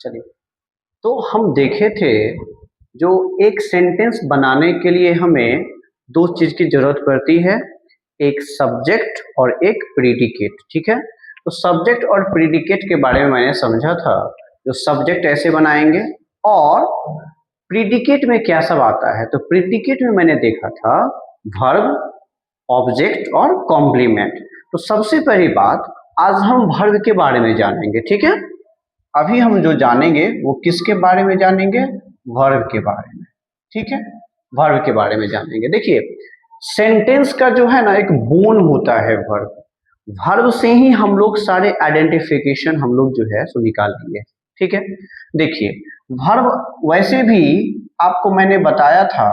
चलिए, तो हम देखे थे जो एक सेंटेंस बनाने के लिए हमें दो चीज की जरूरत पड़ती है, एक सब्जेक्ट और एक प्रीडिकेट। ठीक है, तो सब्जेक्ट और प्रीडिकेट के बारे में मैंने समझा था। जो सब्जेक्ट ऐसे बनाएंगे और प्रीडिकेट में क्या सब आता है। तो प्रीडिकेट में मैंने देखा था वर्ब, ऑब्जेक्ट और कॉम्प्लीमेंट। तो सबसे पहली बात, आज हम वर्ब के बारे में जानेंगे। ठीक है, अभी हम जो जानेंगे वो किसके बारे में जानेंगे, वर्ब के बारे में। ठीक है, वर्ब के बारे में जानेंगे। देखिए, सेंटेंस का जो है ना एक बोन होता है वर्ब। वर्ब से ही हम लोग सारे आइडेंटिफिकेशन हम लोग जो है सो निकालेंगे। ठीक है, देखिए वर्ब वैसे भी आपको मैंने बताया था,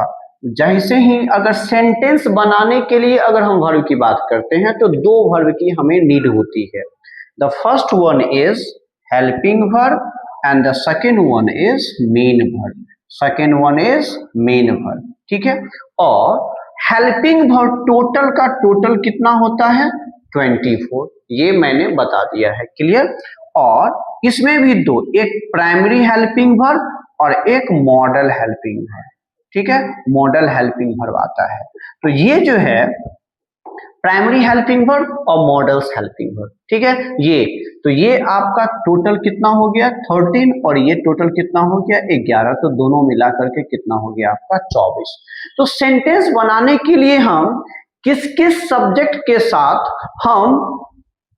जैसे ही अगर सेंटेंस बनाने के लिए अगर हम वर्ब की बात करते हैं तो दो वर्ब की हमें नीड होती है। The first one is helping verb and the second one is main verb. Second one is main verb. ठीक है, और helping verb टोटल का टोटल कितना होता है 24, ये मैंने बता दिया है। क्लियर, और इसमें भी दो, एक प्राइमरी हेल्पिंग वर्ब और एक मॉडल हेल्पिंग वर्ब। ठीक है, मॉडल हेल्पिंग वर्ब आता है। तो ये जो है प्राइमरी हेल्पिंग वर्ब और मॉडल्स हेल्पिंग वर्ब। ठीक है, ये तो ये आपका टोटल कितना हो गया 13 और ये टोटल कितना हो गया 11। तो दोनों मिला करके कितना हो गया आपका 24। तो सेंटेंस बनाने के लिए हम किस किस सब्जेक्ट के साथ हम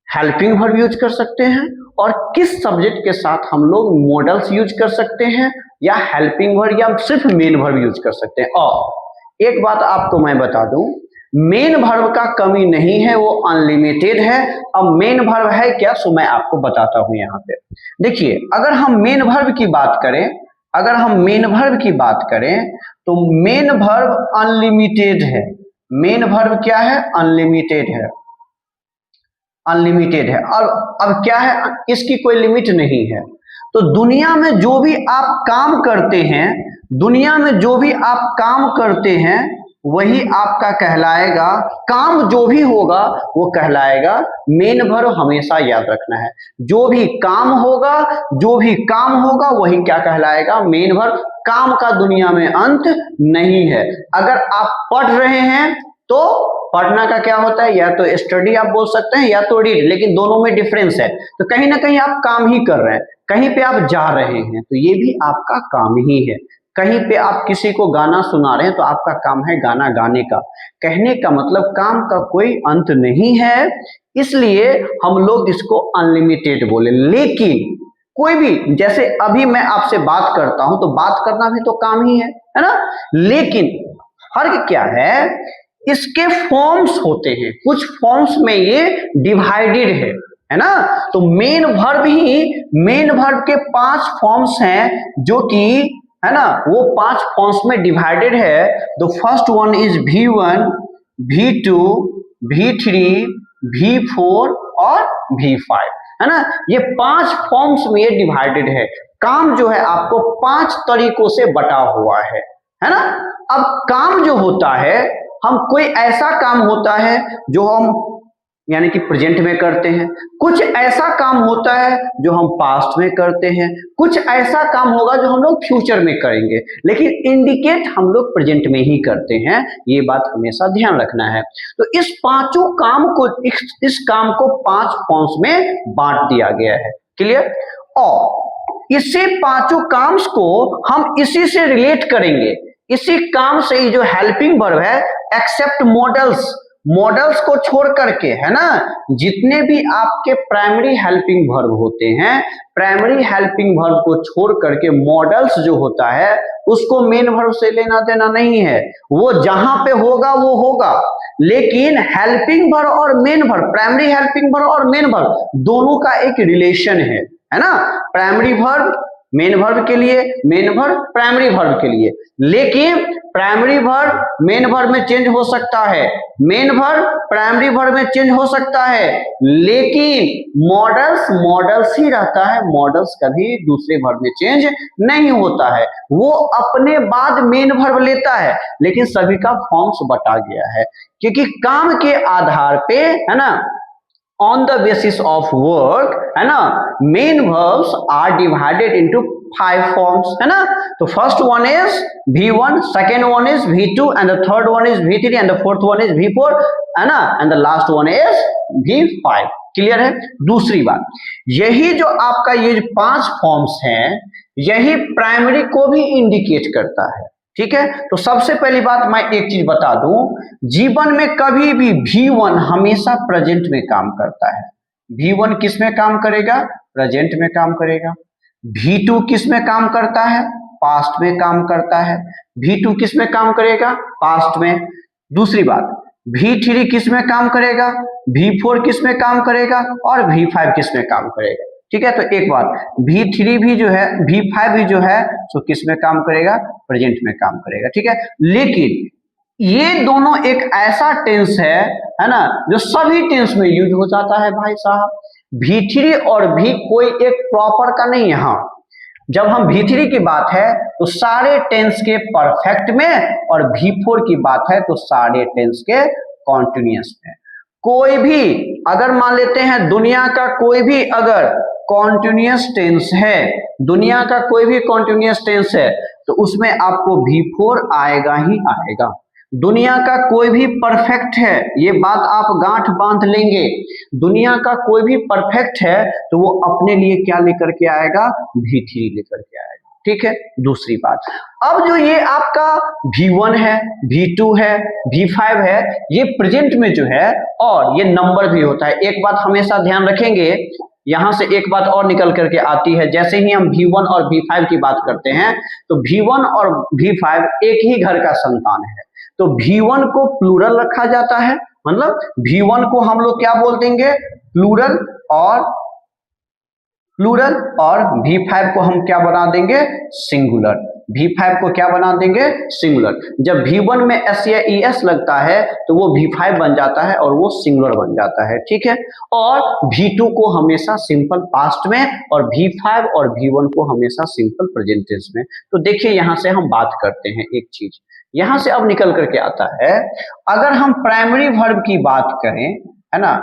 हेल्पिंग वर्ब यूज कर सकते हैं और किस सब्जेक्ट के साथ हम लोग मॉडल्स यूज कर सकते हैं या हेल्पिंग वर्ब या सिर्फ मेन वर्ब यूज कर सकते हैं। और एक बात आपको मैं बता दूं, मेन वर्ब का कमी नहीं है, वो अनलिमिटेड है। अब मेन वर्ब है क्या, सो मैं आपको बताता हूं। यहाँ पे देखिए, अगर हम मेन वर्ब की बात करें, अगर हम मेन वर्ब की बात करें तो मेन वर्ब अनलिमिटेड है। मेन वर्ब क्या है, अनलिमिटेड है, अनलिमिटेड है। अब क्या है, इसकी कोई लिमिट नहीं है। तो दुनिया में जो भी आप काम करते हैं, दुनिया में जो भी आप काम करते हैं वही आपका कहलाएगा, काम जो भी होगा वो कहलाएगा मेन वर्ब। हमेशा याद रखना है, जो भी काम होगा, जो भी काम होगा वही क्या कहलाएगा, मेन वर्ब। काम का दुनिया में अंत नहीं है। अगर आप पढ़ रहे हैं तो पढ़ना का क्या होता है, या तो स्टडी आप बोल सकते हैं या तो रीड, लेकिन दोनों में डिफरेंस है। तो कहीं ना कहीं आप काम ही कर रहे हैं, कहीं पे आप जा रहे हैं तो ये भी आपका काम ही है। कहीं पे आप किसी को गाना सुना रहे हैं तो आपका काम है गाना गाने का। कहने का मतलब काम का कोई अंत नहीं है, इसलिए हम लोग इसको अनलिमिटेड बोले। लेकिन कोई भी, जैसे अभी मैं आपसे बात करता हूं तो बात करना भी तो काम ही है ना। लेकिन फर्क क्या है, इसके फॉर्म्स होते हैं, कुछ फॉर्म्स में ये डिवाइडेड है ना। तो मेन वर्ब ही, मेन वर्ब के 5 फॉर्म्स हैं जो कि है ना, वो 5 फॉर्म्स में डिवाइडेड है। The first one is V1, V2, V3, V4 और V5, है ना। ये 5 फॉर्म्स में ये डिवाइडेड है। काम जो है आपको 5 तरीकों से बटा हुआ है ना। अब काम जो होता है, हम कोई ऐसा काम होता है जो हम यानी कि प्रेजेंट में करते हैं, कुछ ऐसा काम होता है जो हम पास्ट में करते हैं, कुछ ऐसा काम होगा जो हम लोग फ्यूचर में करेंगे, लेकिन इंडिकेट हम लोग प्रेजेंट में ही करते हैं। ये बात हमेशा ध्यान रखना है। तो इस पांचों काम को, इस काम को 5 फॉर्म्स में बांट दिया गया है। क्लियर, और इसी पांचों काम्स को हम इसी से रिलेट करेंगे, इसी काम से ही जो हेल्पिंग वर्ब है, एक्सेप्ट मॉडल्स, मॉडल्स को छोड़ करके, है ना। जितने भी आपके प्राइमरी हेल्पिंग वर्ब होते हैं, प्राइमरी हेल्पिंग वर्ब को छोड़ करके मॉडल्स जो होता है उसको मेन वर्ब से लेना देना नहीं है। वो जहां पे होगा वो होगा, लेकिन हेल्पिंग वर्ब और main verb, primary helping verb और मेन वर्ब दोनों का एक रिलेशन है ना। प्राइमरी वर्ब मेन वर्ब के लिए, मेन वर्ब प्राइमरी वर्ब के लिए, लेकिन प्राइमरी वर्ब मेन वर्ब में चेंज हो सकता है, मेन वर्ब प्राइमरी वर्ब में चेंज हो सकता है, लेकिन मॉडल्स मॉडल्स ही रहता है। मॉडल्स कभी दूसरे वर्ब में चेंज नहीं होता है, वो अपने बाद मेन वर्ब लेता है, लेकिन सभी का फॉर्म्स बटा गया है। क्योंकि काम के आधार पे, है ना, on the basis of work, है ना, main verbs are divided into 5 forms, है ना. तो first one is V1, second one is V2, and the third one is V3, and the fourth one is V4, है ना, and the last one is V5. Clear है. दूसरी बात, यही जो आपका ये 5 फॉर्म्स हैं, यही प्राइमरी को भी इंडिकेट करता है. ठीक है. तो सबसे पहली बात मैं एक चीज बता दूं, जीवन में कभी भी V1 हमेशा प्रेजेंट में काम करता है. V1 किस में काम करेगा? प्रेजेंट में काम करेगा. V2 किस में काम करता है? पास्ट में काम करता है. V2 किस में काम करेगा? पास्ट में. दूसरी बात, V3 किस में काम करेगा? V4 किस में काम करेगा? और V5 किस में काम करेगा? ठीक है. तो एक बात, V3 भी जो है, V5 भी जो है, सो किस में काम करेगा? प्रेजेंट में काम करेगा. ठीक है. लेकिन ये दोनों एक ऐसा टेंस है ना, जो सभी टेंस में यूज हो जाता है भाई साहब. V3 और भी कोई एक प्रॉपर का नहीं है. हाँ, जब हम V3 की बात है तो सारे टेंस के परफेक्ट में, और V4 की बात है तो सारे टेंस के कॉन्टिन्यूअस में. कोई भी अगर मान लेते हैं दुनिया का कोई भी अगर कॉन्टिन्यूअस टेंस है, दुनिया का कोई भी कॉन्टिन्यूअस टेंस है, तो उसमें आपको V4 आएगा ही आएगा. दुनिया का कोई भी परफेक्ट है, ये बात आप गांठ बांध लेंगे, दुनिया का कोई भी परफेक्ट है तो वो अपने लिए क्या लेकर के आएगा? V3 लेकर के आएगा. ठीक है. दूसरी बात, अब जो ये आपका V1 है, V2 है, V5 है, ये प्रेजेंट में जो है, और ये नंबर भी होता है. एक बात हमेशा ध्यान रखेंगे, यहां से एक बात और निकल करके आती है. जैसे ही हम V1 और V5 की बात करते हैं, तो V1 और V5 एक ही घर का संतान है. तो V1 को प्लूरल रखा जाता है, मतलब V1 को हम लोग क्या बोल देंगे? प्लूरल. और V5 को हम क्या बना देंगे? सिंगुलर. V5 को क्या बना देंगे? सिंगुलर. जब V1 में S या ES लगता है तो वो V5 बन जाता है और वो सिंगुलर बन जाता है. ठीक है. और V2 को हमेशा सिंपल पास्ट में, और V5 और V1 को हमेशा सिंपल प्रेजेंट टेंस में. तो देखिए, यहां से हम बात करते हैं एक चीज, यहां से अब निकल करके आता है, अगर हम प्राइमरी वर्ब की बात करें, है ना,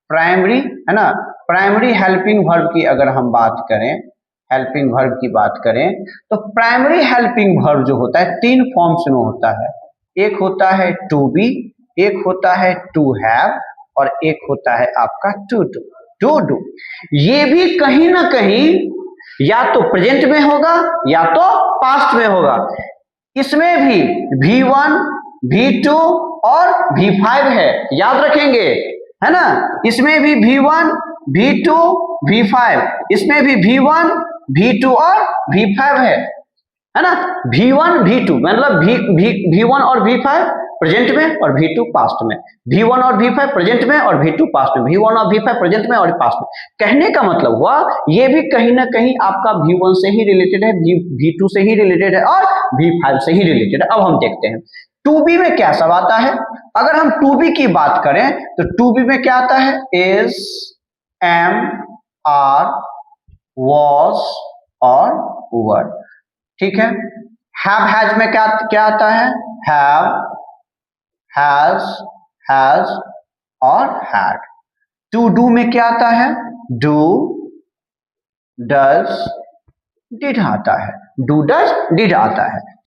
प्राइमरी, है ना, प्राइमरी हेल्पिंग वर्ब की अगर हम बात करें, हेल्पिंग वर्ब की बात करें, तो प्राइमरी हेल्पिंग वर्ब जो होता है 3 फॉर्म्स में होता है. एक होता है टू बी, एक होता है टू हैव, और एक होता है आपका टू डू. टू डू ये भी कहीं ना कहीं या तो प्रेजेंट में होगा या तो पास्ट में होगा. इसमें भी V1, V2 और V5 है, याद रखेंगे, है ना. इसमें भी V1, V2, V5, इसमें भी V1, V2 और V5 है ना. V1, V2 मतलब V1 और V5 प्रेजेंट में और V2 पास्ट में. V1 और V5 प्रेजेंट में और V2 पास्ट में. V1 और V5 प्रेजेंट में और पास्ट में. कहने का मतलब हुआ, ये भी कहीं ना कहीं आपका V1 से ही रिलेटेड है, V2 से ही रिलेटेड है, और V5 से ही रिलेटेड है. अब हम देखते हैं टू बी में क्या सब आता है. अगर हम टू बी की बात करें तो टू बी में क्या आता है? इज, एम, आर, वॉज और वर. ठीक है. हैव हैज में क्या आता है? हैव, हैज और हैड. टू डू में क्या आता है? डू, डज, डिड आता है. डू, डज, डिड आता है.